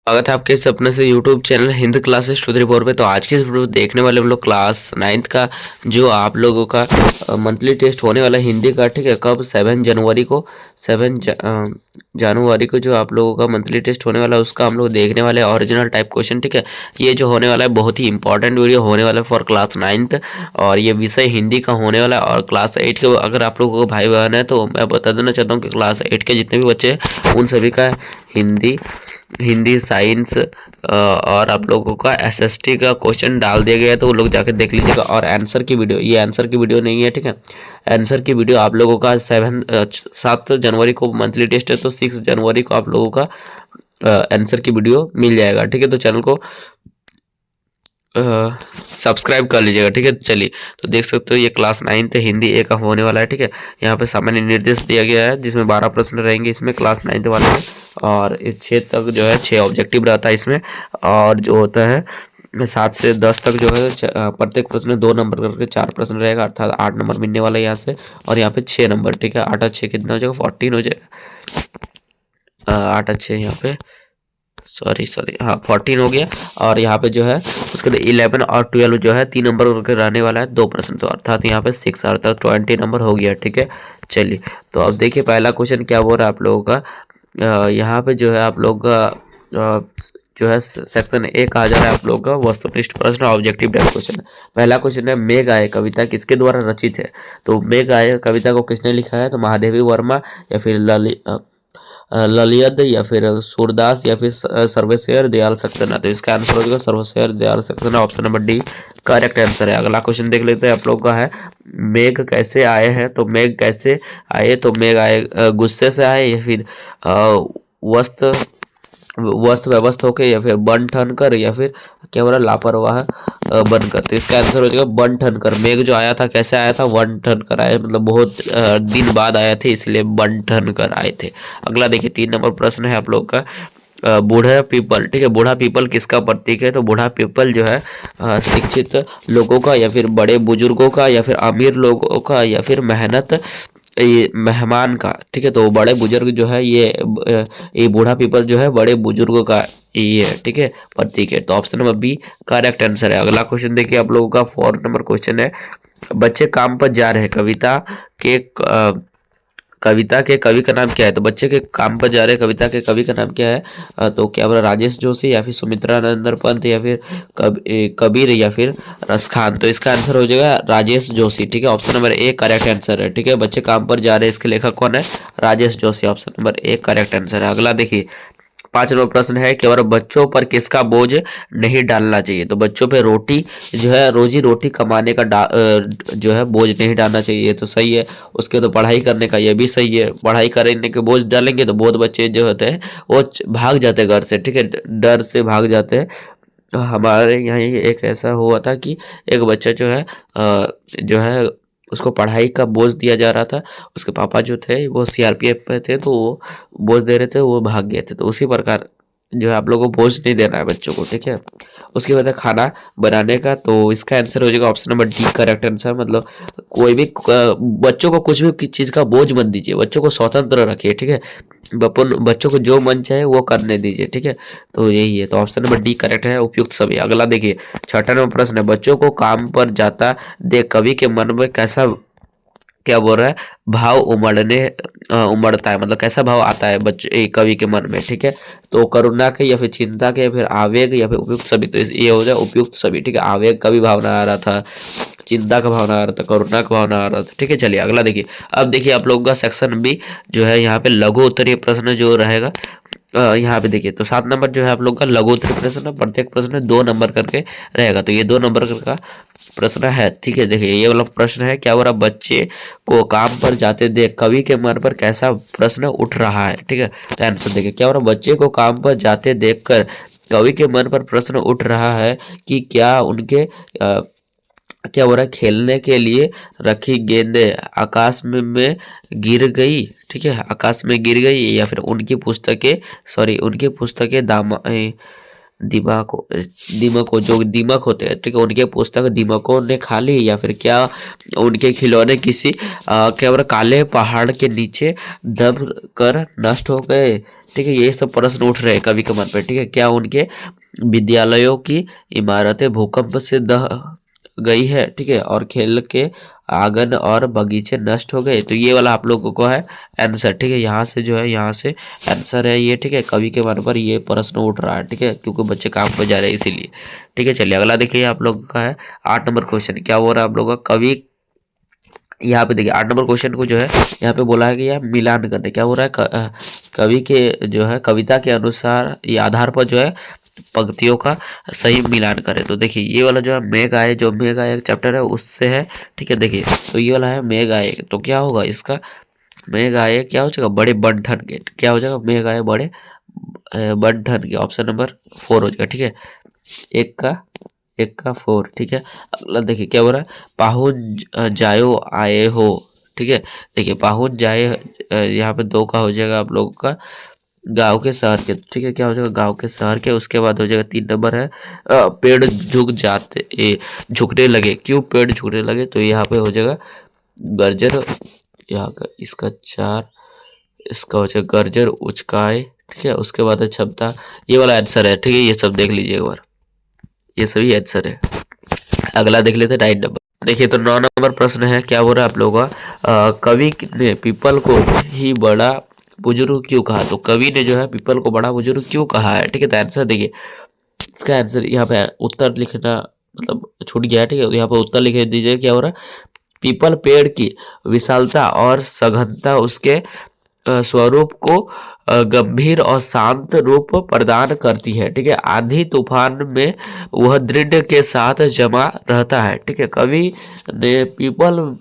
स्वागत है आपके इस अपने से यूट्यूब चैनल हिंदी क्लासेस 234 पे। तो आज की इस वीडियो में देखने वाले हम लोग क्लास 9th का जो आप लोगों का मंथली टेस्ट होने वाला है हिंदी का, ठीक है। कब 7 जनवरी को जो आप लोगों का मंथली टेस्ट होने वाला है उसका हम लोग देखने वाले हैं ओरिजिनल टाइप क्वेश्चन, ठीक है। ये जो होने वाला है बहुत ही इंपॉर्टेंट वीडियो होने वाला है फॉर क्लास 9th, और ये विषय हिंदी का होने वाला है। और क्लास 8 के अगर आप लोगों को भाई बहन है तो मैं बता देना चाहता हूँ कि क्लास 8 के जितने भी बच्चे हैं उन सभी का हिंदी हिंदी साइंस और आप लोगों का एसएसटी का क्वेश्चन डाल दिया गया है, तो वो लोग जाके देख लीजिएगा। और आंसर की वीडियो, ये आंसर की वीडियो नहीं है, ठीक है। आंसर की वीडियो आप लोगों का 7 जनवरी को मंथली टेस्ट है, तो 6 जनवरी को आप लोगों का आंसर की वीडियो मिल जाएगा, ठीक है। तो चैनल को सब्सक्राइब कर लीजिएगा, ठीक है। चलिए, तो देख सकते हो ये क्लास 9th हिंदी ए का होने वाला है, ठीक है। यहाँ पे सामान्य निर्देश दिया गया है जिसमें 12 प्रश्न रहेंगे इसमें क्लास 9th वाले में। और इस 6 तक जो है 6 ऑब्जेक्टिव रहता है इसमें, और जो होता है 7 से 10 तक जो है प्रत्येक प्रश्न में 2 नंबर करके 4 प्रश्न रहेगा, अर्थात 8 नंबर मिलने वाला है यहाँ से। और यहाँ पे 6 नंबर, ठीक है। 8 और 6 कितना हो जाएगा, 14 हो जाएगा। 8 और 6 यहाँ पे सॉरी हाँ 14 हो गया। और यहाँ पे जो है उसके बाद 11 और 12 जो है 3 नंबर करके रहने वाला है 2 प्रश्न, तो अर्थात यहाँ पे 6 अर्थात 20 नंबर हो गया, ठीक है। चलिए, तो अब देखिए पहला क्वेश्चन क्या बोल रहा है आप लोगों का। यहाँ पे जो है आप लोग का जो है सेक्शन ए कहा जा रहा है आप लोग का वस्तुनिष्ठ प्रश्न ऑब्जेक्टिव टाइप क्वेश्चन। पहला क्वेश्चन है, मेघ आए कविता किसके द्वारा रचित है। तो मेघ आए कविता को किसने लिखा है, तो महादेवी वर्मा या फिर ललित या फिर सूरदास या फिर सर्वशेर दयाल सक्सेना। तो इसका आंसर हो जाएगा Sarveshwar Dayal Saxena, option number D correct answer है। अगला क्वेश्चन देख लेते हैं आप लोग का है, मेघ कैसे आए हैं। तो मेघ कैसे आए, तो मेघ आए गुस्से से आए या फिर वस्त वस्त व्यवस्थ होकर या फिर बन ठन कर या फिर क्या बोला लापरवाह बनकर। तो इसका आंसर हो जाएगा बन ठन कर। मेघ जो आया था कैसे आया था, वन ठन कर आया, मतलब बहुत दिन बाद आए थे इसलिए बन ठन कर आए थे। अगला देखिए 3 नंबर प्रश्न है आप लोग का, बूढ़ा पीपल, ठीक है। बूढ़ा पीपल किसका प्रतीक है, तो बूढ़ा पीपल जो है शिक्षित लोगों का या फिर बड़े बुजुर्गों का या फिर अमीर लोगों का या फिर मेहनत ये मेहमान का, ठीक है। तो बड़े बुजुर्ग जो है ये बूढ़ा पीपल जो है बड़े बुजुर्गों का ये है, ठीक है, प्रतीक है। तो option number B correct answer है। अगला क्वेश्चन देखिए आप लोगों का 4 नंबर क्वेश्चन है, बच्चे काम पर जा रहे हैं के कविता के कवि का नाम क्या है। तो बच्चे के काम पर जा रहे कविता के कवि का नाम क्या है, तो क्या बोला राजेश जोशी या फिर सुमित्रा नंदन पंत या फिर कबीर या फिर रस खान। तो इसका आंसर हो जाएगा राजेश जोशी, ठीक है। Option number A correct answer है, ठीक है। बच्चे काम पर जा रहे हैं इसके लेखक कौन है, Rajesh Joshi, option number A correct answer है। अगला देखिए 5 नंबर प्रश्न है, केवल बच्चों पर किसका बोझ नहीं डालना चाहिए। तो बच्चों पे रोटी जो है रोजी रोटी कमाने का जो है बोझ नहीं डालना चाहिए, तो सही है। उसके तो पढ़ाई करने का ये भी सही है, पढ़ाई करने के बोझ डालेंगे तो बहुत बच्चे जो होते हैं वो भाग जाते हैं घर से, ठीक है, डर से भाग जाते हैं। तो हमारे यहाँ ही एक ऐसा हुआ था कि एक बच्चा जो है जो है उसको पढ़ाई का बोझ दिया जा रहा था, उसके पापा जो थे वो सीआरपीएफ में थे, तो वो बोझ दे रहे थे, वो भाग गए थे। तो उसी प्रकार जो है आप लोगों को बोझ नहीं देना है बच्चों को, ठीक है। उसके बाद है खाना बनाने का, तो इसका आंसर हो जाएगा option number D correct answer. मतलब कोई भी बच्चों को कुछ भी चीज़ का बोझ मत दीजिए, बच्चों को स्वतंत्र रखिए, ठीक है। बच्चों को जो मन चाहे वो करने दीजिए, ठीक है। तो यही है, तो ऑप्शन नंबर डी करेक्ट है, उपयुक्त सभी। अगला देखिए 6 नंबर प्रश्न है, बच्चों को काम पर जाता देख कवि के मन में कैसा क्या बोल रहा है भाव उमड़ता है, मतलब कैसा भाव आता है बच्चे कवि के मन में, ठीक है। तो करुणा के या फिर चिंता के या फिर आवेग या फिर उपयुक्त सभी। तो ये हो जाए उपयुक्त सभी, ठीक है। आवेग का भी भावना आ रहा था, चिंता का भावना आ रहा था, करुणा का भावना आ रहा था, ठीक है। चलिए अगला देखिए, अब देखिए आप लोगों का सेक्शन बी जो है यहाँ पे लघु उत्तरीय प्रश्न जो रहेगा, यहाँ पे देखिए तो 7 नंबर जो है आप लोग का लघु उत्तरीय प्रश्न है, प्रत्येक प्रश्न 2 नंबर करके रहेगा, तो ये 2 नंबर का प्रश्न है, ठीक है। देखिए ये वाला प्रश्न है, क्या हो रहा, बच्चे को काम पर जाते देख कवि के मन पर कैसा प्रश्न उठ रहा है, ठीक है। तो आंसर देखिए क्या हो रहा, बच्चे को काम पर जाते देखकर कवि के मन पर प्रश्न उठ रहा है कि क्या उनके क्या हो रहा है खेलने के लिए रखी गेंदें आकाश में गिर गई, ठीक है, आकाश में गिर गई या फिर उनकी पुस्तकें दीमको जो दीमक होते हैं, ठीक है, उनके पुस्तक दीमकों ने खा ली, या फिर क्या उनके खिलौने किसी क्या बोला काले पहाड़ के नीचे दब कर नष्ट हो गए। ठीक है, ये सब प्रश्न उठ रहे हैं कवि के मन पे। ठीक है, क्या उनके विद्यालयों की इमारतें भूकंप से दह गई है। ठीक है, और खेल के आंगन और बगीचे नष्ट हो गए। तो ये वाला आप लोगों को है आंसर। ठीक है, यहाँ से जो है यहाँ से आंसर है ये। ठीक है, कवि के मन पर ये प्रश्न उठ रहा है। ठीक है, क्योंकि बच्चे काम पे जा रहे हैं इसीलिए। ठीक है, चलिए अगला देखिए आप लोगों का है 8 नंबर क्वेश्चन। क्या हो रहा है आप लोगों का कवि, यहाँ पे देखिए 8 नंबर क्वेश्चन को जो है यहाँ पे बोला है कि यह मिलान करने। क्या हो रहा है कवि के जो है कविता के अनुसार ये आधार पर जो है पंक्तियों का सही मिलान करें। तो देखिए ये वाला जो है मेघ आए, जो मेघ आए चैप्टर है उससे है। ठीक है, देखिए तो ये वाला है मेघ आए, तो क्या होगा इसका मेघ आए क्या हो जाएगा बड़े बंठन के। क्या हो जाएगा मेघ आए बड़े बंठन के, ऑप्शन नंबर 4 हो जाएगा। ठीक है, एक का 4। ठीक है, अगला देखिए क्या हो रहा है पाहुन जायो आए हो। ठीक है, देखिए पाहुन जाए यहाँ पे 2 का हो जाएगा आप लोगों का गांव के शहर के। ठीक है, क्या हो जाएगा गांव के शहर के। उसके बाद हो जाएगा 3 नंबर है पेड़ झुकने लगे। क्यों पेड़ झुकने लगे, तो यहाँ पे हो जाएगा गर्जर, यहाँ का इसका 4, इसका हो जाएगा गर्जर उचकाए। ठीक है, उसके बाद है क्षमता। ये वाला आंसर है। ठीक है, ये सब देख लीजिए एक बार, ये सभी आंसर है। अगला देख लेते हैं 9 नंबर। देखिए तो 9 नंबर प्रश्न है। क्या बोल रहा है आप लोगों का कवि ने पीपल को ही बड़ा बुजुर्ग क्यों कहा। तो कवि ने जो है पीपल को बड़ा बुजुर्ग क्यों कहा है। ठीक है, तो आंसर देखिए इसका आंसर यहाँ पे उत्तर लिखना मतलब छूट गया है। ठीक है, यहाँ पे उत्तर लिख दीजिए। क्या हो रहा है पीपल पेड़ की विशालता और सघनता उसके स्वरूप को गंभीर और शांत रूप प्रदान करती है। ठीक है, आंधी तूफान में वह दृढ़ के साथ जमा रहता है। ठीक है, कवि ने पीपल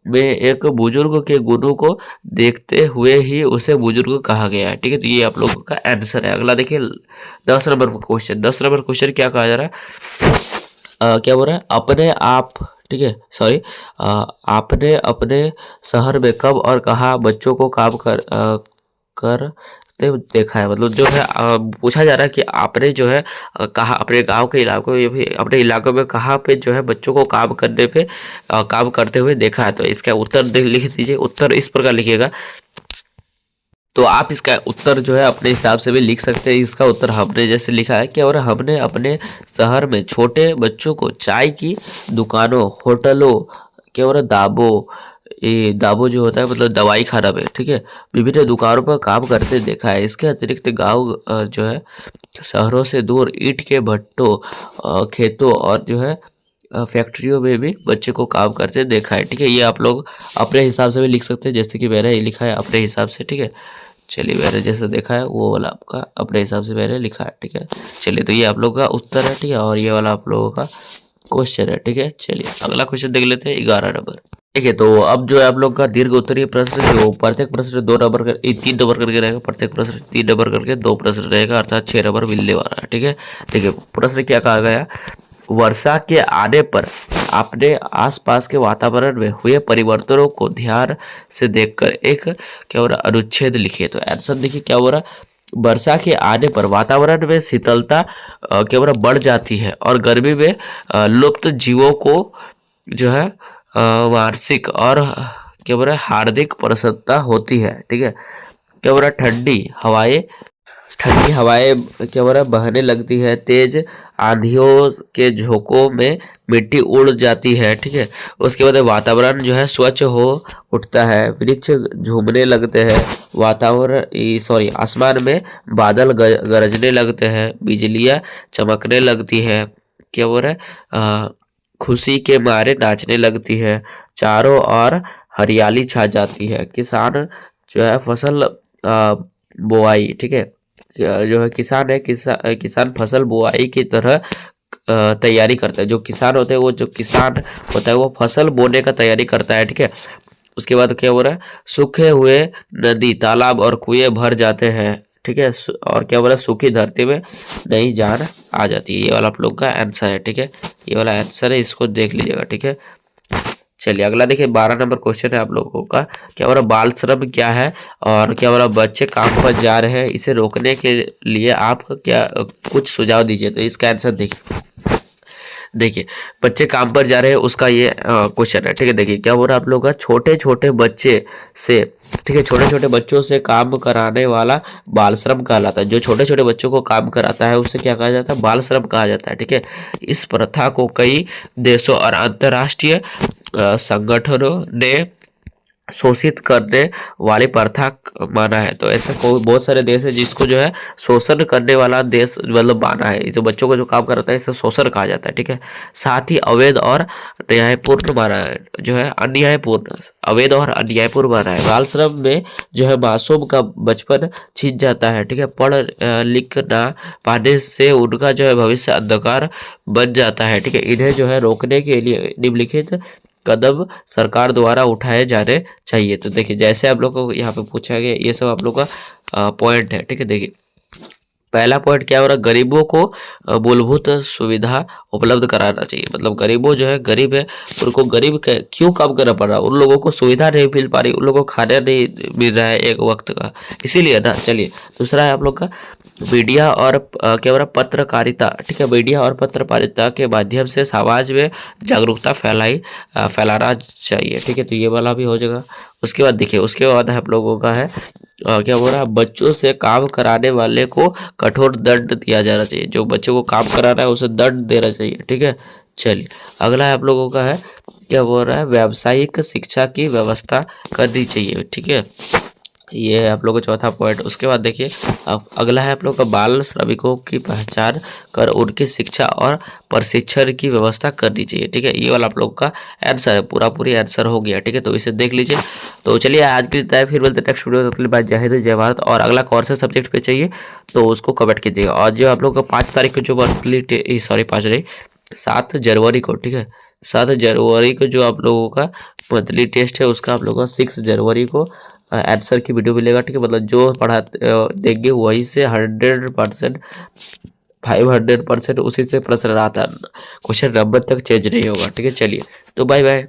में एक बुजुर्ग के गुणों को देखते हुए ही उसे बुजुर्ग कहा गया है। ठीक है, तो ये आप लोगों का आंसर है। अगला देखिए 10 नंबर क्वेश्चन। 10 नंबर क्वेश्चन क्या कहा जा रहा है क्या बोल रहा है अपने आप। ठीक है, सॉरी आपने अपने शहर में कब और कहाँ बच्चों को काम करते देखा है। मतलब जो है पूछा जा रहा है कि आपने जो है कहाँ अपने गांव के इलाकों में भी अपने इलाकों में कहाँ पे जो है बच्चों को काम करने पे काम करते हुए देखा है। तो इसका उत्तर लिख दीजिए। उत्तर इस प्रकार लिखिएगा। तो आप इसका उत्तर जो है अपने हिसाब से भी लिख सकते हैं। इसका उत्तर हमने जैसे लिखा है कि और हमने अपने शहर में छोटे बच्चों को चाय की दुकानों, होटलों के और दाबो, ये दाबो जो होता है मतलब दवाई खाना में, ठीक है, विभिन्न दुकानों पर काम करते देखा है। इसके अतिरिक्त गांव जो है शहरों से दूर ईंट के भट्टों, खेतों और जो है फैक्ट्रियों में भी बच्चे को काम करते देखा है। ठीक है, ये आप लोग अपने हिसाब से भी लिख सकते हैं, जैसे कि मैंने ये लिखा है अपने हिसाब से। ठीक है, चलिए मैंने जैसा देखा है वो वाला आपका अपने हिसाब से मैंने लिखा है। ठीक है, चलिए तो ये आप लोगों का उत्तर है। ठीक है, और ये वाला आप लोगों का क्वेश्चन है। ठीक है, चलिए अगला क्वेश्चन देख लेते हैं 11 नंबर। ठीक है, तो अब जो है आप लोग का दीर्घ उत्तरीय प्रश्न जो प्रत्येक प्रश्न 2 नंबर कर 3 नंबर करके रहेगा। प्रत्येक प्रश्न 3 नंबर करके 2 प्रश्न रहेगा, अर्थात 6 नंबर मिलने वाला है। ठीक है, देखिए प्रश्न क्या कहा गया वर्षा के आने पर अपने आसपास के वातावरण में हुए परिवर्तनों को ध्यान से देखकर एक क्या हो रहा अनुच्छेद लिखिए। तो आंसर देखिए क्या हो रहा वर्षा के आने पर वातावरण में शीतलता क्या हो रहा बढ़ जाती है और गर्मी में लुप्त जीवों को जो है वार्षिक और क्या बोल रहा हार्दिक प्रसन्नता होती है। ठीक है, क्या बोल रहा ठंडी हवाएं क्या बोल रहा बहने लगती है, तेज आंधियों के झोंकों में मिट्टी उड़ जाती है। ठीक है, उसके बाद वातावरण जो है स्वच्छ हो उठता है, वृक्ष झूमने लगते हैं, आसमान में बादल गरजने लगते हैं, बिजलियां चमकने लगती है, क्या बोल रहा खुशी के मारे नाचने लगती है, चारों ओर हरियाली छा जाती है, किसान जो है फसल बुआई। ठीक है, जो है किसान है किसान फसल बुआई की तरह तैयारी करता है। जो किसान होते हैं वो जो किसान होता है वो फसल बोने का तैयारी करता है। ठीक है, उसके बाद क्या हो रहा है सूखे हुए नदी तालाब और कुएं भर जाते हैं। ठीक है, और क्या बोला सूखी धरती में नई जान आ जाती है। ये वाला आप लोग का आंसर है। ठीक है, ये वाला आंसर है, इसको देख लीजिएगा। ठीक है, चलिए अगला देखिए 12 नंबर क्वेश्चन है आप लोगों का। क्या बोला बाल श्रम क्या है और क्या बोला बच्चे काम पर जा रहे हैं, इसे रोकने के लिए आप क्या कुछ सुझाव दीजिए। तो इसका आंसर देखिए, देखिए बच्चे काम पर जा रहे हैं उसका ये क्वेश्चन है, ठीक है। देखिए क्या बोल रहा है आप लोग का, छोटे छोटे बच्चे से, ठीक है, छोटे छोटे बच्चों से काम कराने वाला बाल श्रम कहलाता है। जो छोटे छोटे बच्चों को काम कराता है उसे क्या कहा जाता है, बाल श्रम कहा जाता है, ठीक है। इस प्रथा को कई देशों और अंतर्राष्ट्रीय संगठनों ने शोषित करने वाली प्रथा माना है। तो ऐसा कोई बहुत सारे देश है जिसको जो है शोषण करने वाला देश मतलब माना है। जो बच्चों को जो काम कराता है इसे शोषण कहा जाता है, ठीक है। साथ ही अवैध और न्यायपूर्ण माना है, जो है अन्यायपूर्ण, अवैध और अन्यायपूर्ण माना है। बाल श्रम में जो है मासूम का बचपन छीन जाता है, ठीक है। पढ़ लिख ना पाने से उनका जो है भविष्य अंधकार बन जाता है, ठीक है। इन्हें जो है रोकने के लिए निम्नलिखित कदम सरकार द्वारा उठाए जाने चाहिए। तो देखिए जैसे आप लोग को यहाँ पे पूछा गया, ये सब आप लोग का पॉइंट है, ठीक है। देखिए पहला पॉइंट क्या हो रहा है, गरीबों को मूलभूत सुविधा उपलब्ध कराना चाहिए। मतलब गरीबों जो है गरीब है, उनको गरीब क्यों काम करना पड़ रहा है, उन लोगों को सुविधा नहीं मिल पा रही, उन लोगों को खाना नहीं मिल रहा है एक वक्त का, इसीलिए ना। चलिए दूसरा है आप लोग का मीडिया और क्या हो रहा है पत्रकारिता, ठीक है। मीडिया और पत्रकारिता के माध्यम से समाज में जागरूकता फैलाना चाहिए, ठीक है। तो ये वाला भी हो जाएगा। उसके बाद देखिए उसके बाद हम लोगों का है क्या बोल रहा है, बच्चों से काम कराने वाले को कठोर दंड दिया जाना चाहिए। जो बच्चों को काम कराना है उसे दंड देना चाहिए, ठीक है। चलिए अगला है आप लोगों का है क्या बोल रहा है, व्यावसायिक शिक्षा की व्यवस्था करनी चाहिए, ठीक है। ये है आप लोग का चौथा पॉइंट। उसके बाद देखिए अब अगला है आप लोग का बाल श्रमिकों की पहचान कर उनकी शिक्षा और प्रशिक्षण की व्यवस्था करनी चाहिए, ठीक है। ये वाला आप लोग का आंसर है, पूरी आंसर हो गया, ठीक है। तो इसे देख लीजिए। तो चलिए आज की तरह फिर बोलते नेक्स्ट वीडियो तक के लिए बाय, जय हिंद जय भारत। और अगला कौन से सब्जेक्ट पे चाहिए तो उसको कमेंट कीजिएगा। और जो आप लोग का 5 तारीख को जो मंथली सॉरी 5 नहीं 7 जनवरी को, ठीक है, 7 जनवरी को जो आप लोगों का मंथली टेस्ट है उसका आप लोगों का 6 जनवरी को आंसर की वीडियो मिलेगा, ठीक है। मतलब जो पढ़ा देंगे वही से 100% 500% उसी से प्रश्न आता है, क्वेश्चन नंबर तक चेंज नहीं होगा, ठीक है। चलिए तो बाय बाय।